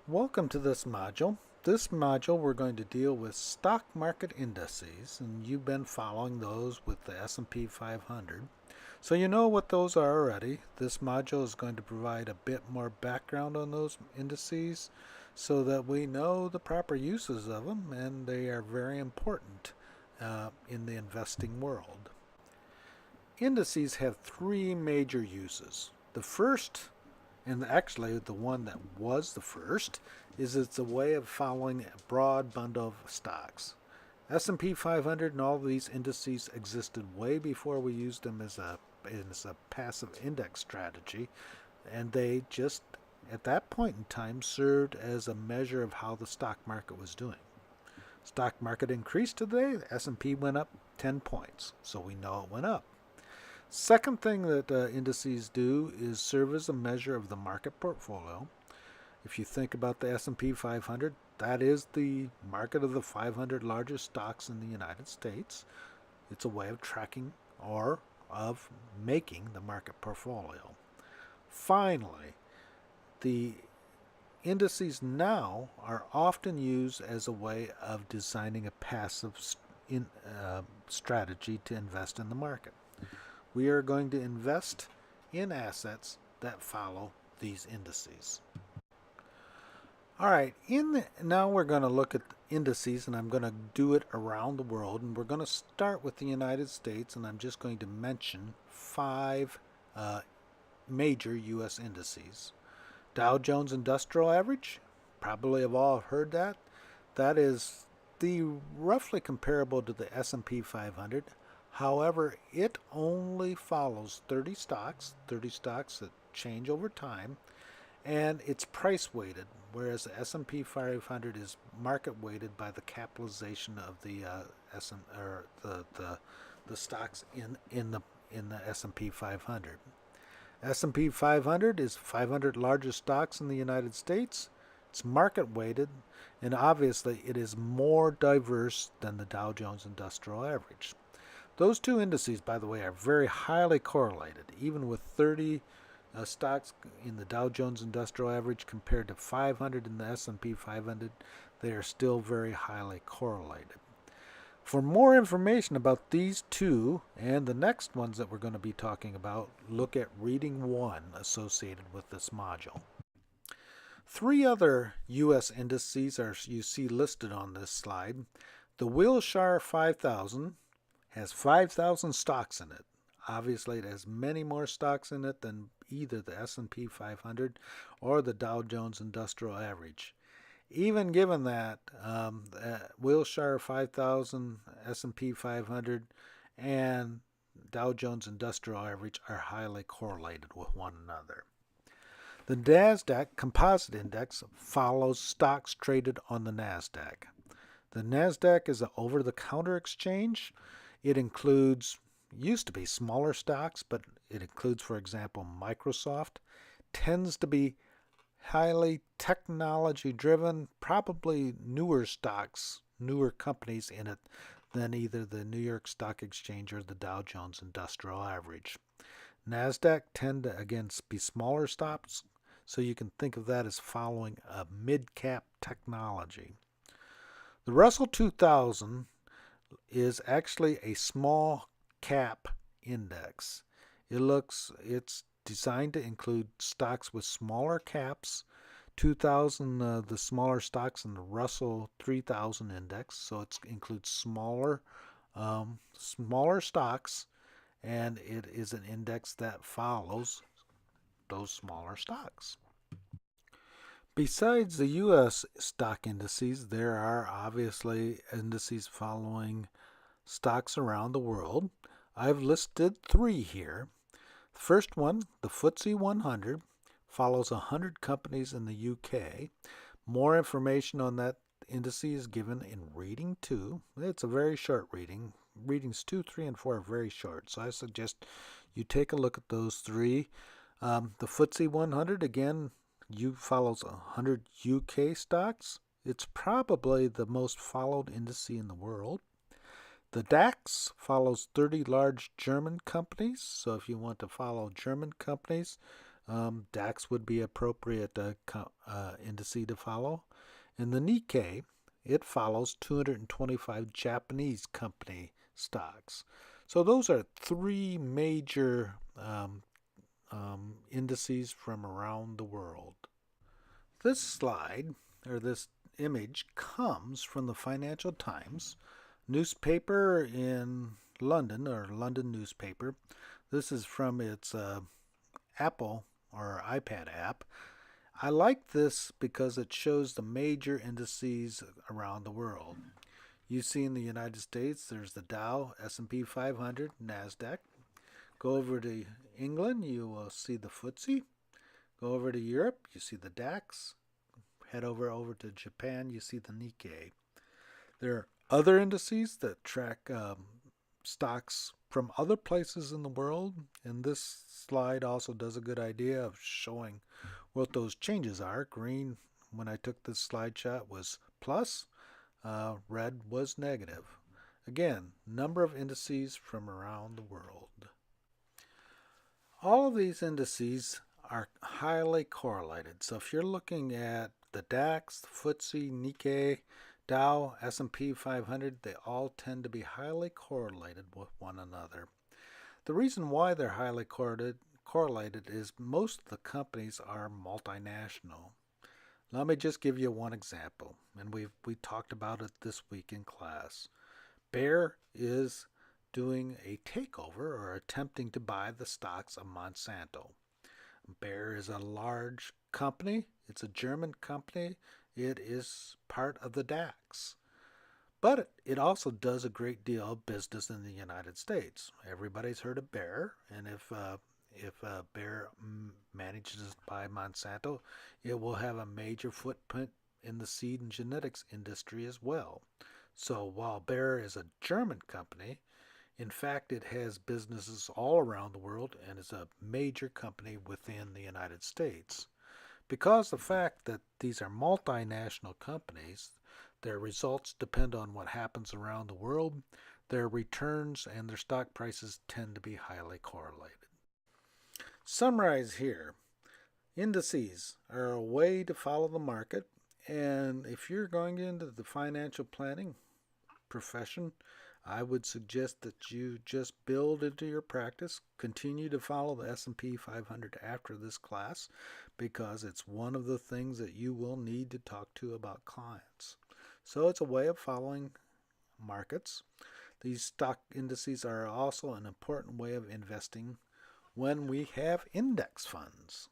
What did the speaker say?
Welcome to this module. This module we're going to deal with stock market indices, and you've been following those with the S&P 500. So you know what those are already. This module is going to provide a bit more background on those indices so that we know the proper uses of them, and they are very important in the investing world. Indices have three major uses. The first, and actually the one that was the first, is it's a way of following a broad bundle of stocks. S&P 500 and all these indices existed way before we used them as a passive index strategy, and they just at that point in time served as a measure of how the stock market was doing. Stock market increased today, the S&P went up 10 points, so we know it went up. Second thing that indices do is serve as a measure of the market portfolio. If you think about the S&P 500, that is the market of the 500 largest stocks in the United States. It's a way of tracking or of making the market portfolio. Finally, the indices now are often used as a way of designing a passive strategy to invest in the market. We are going to invest in assets that follow these indices. All right, now we're going to look at indices, and I'm going to do it around the world, and we're going to start with the United States, and I'm just going to mention five major U.S. indices. Dow Jones Industrial Average, probably have all heard that. That is roughly comparable to the S&P 500. However, it only follows 30 stocks that change over time, and it's price weighted, whereas the S&P 500 is market weighted by the capitalization of the the stocks in the S&P 500. S&P 500 is 500 largest stocks in the United States. It's market weighted, and obviously it is more diverse than the Dow Jones Industrial Average. Those two indices, by the way, are very highly correlated. Even with 30 stocks in the Dow Jones Industrial Average compared to 500 in the S&P 500, they are still very highly correlated. For more information about these two and the next ones that we're going to be talking about, look at Reading 1 associated with this module. Three other U.S. indices you see listed on this slide. The Wilshire 5000 has 5,000 stocks in it. Obviously, it has many more stocks in it than either the S&P 500 or the Dow Jones Industrial Average. Even given that, Wilshire 5000, S&P 500, and Dow Jones Industrial Average are highly correlated with one another. The NASDAQ Composite Index follows stocks traded on the NASDAQ. The NASDAQ is an over-the-counter exchange. It used to be smaller stocks, but it includes, for example, Microsoft. Tends to be highly technology driven, probably newer stocks, newer companies in it than either the New York Stock Exchange or the Dow Jones Industrial Average. NASDAQ tend to, again, be smaller stocks, so you can think of that as following a mid-cap technology. The Russell 2000 is actually a small cap index. It's designed to include stocks with smaller caps. 2000, the smaller stocks in the Russell 3000 index, so it includes smaller stocks, and it is an index that follows those smaller stocks. Besides the U.S. stock indices, there are obviously indices following stocks around the world. I've listed three here. The first one, the FTSE 100, follows 100 companies in the UK. More information on that index is given in Reading 2. It's a very short reading. Readings 2, 3, and 4 are very short, so I suggest you take a look at those three. The FTSE 100, again, follows 100 UK stocks. It's probably the most followed index in the world. The DAX follows 30 large German companies, so if you want to follow German companies, DAX would be appropriate indice to follow. In the Nikkei, it follows 225 Japanese company stocks. So those are three major indices from around the world. This slide, or this image, comes from the Financial Times newspaper in London, or London newspaper. This is from its Apple or iPad app. I like this because it shows the major indices around the world. You see in the United States, there's the Dow, S&P 500, NASDAQ. Go over to England, you will see the FTSE. Go over to Europe, you see the DAX. Head over to Japan, you see the Nikkei. There are other indices that track stocks from other places in the world, and this slide also does a good idea of showing what those changes are. Green, when I took this slide shot, was plus, red was negative. Again, number of indices from around the world. All of these indices are highly correlated. So if you're looking at the DAX, the FTSE, Nikkei, Dow, S&P 500, they all tend to be highly correlated with one another. The reason why they're highly correlated is most of the companies are multinational. Let me just give you one example, and we talked about it this week in class. Bayer is doing a takeover or attempting to buy the stocks of Monsanto. Bayer is a large company. It's a German company. It is part of the DAX. But it also does a great deal of business in the United States. Everybody's heard of Bayer, and if Bayer manages to buy Monsanto, it will have a major footprint in the seed and genetics industry as well. So while Bayer is a German company, in fact, it has businesses all around the world and is a major company within the United States. Because the fact that these are multinational companies, their results depend on what happens around the world, their returns and their stock prices tend to be highly correlated. Summarize here. Indices are a way to follow the market, and if you're going into the financial planning profession, I would suggest that you just build into your practice, continue to follow the S&P 500 after this class, because it's one of the things that you will need to talk to about clients. So it's a way of following markets. These stock indices are also an important way of investing when we have index funds.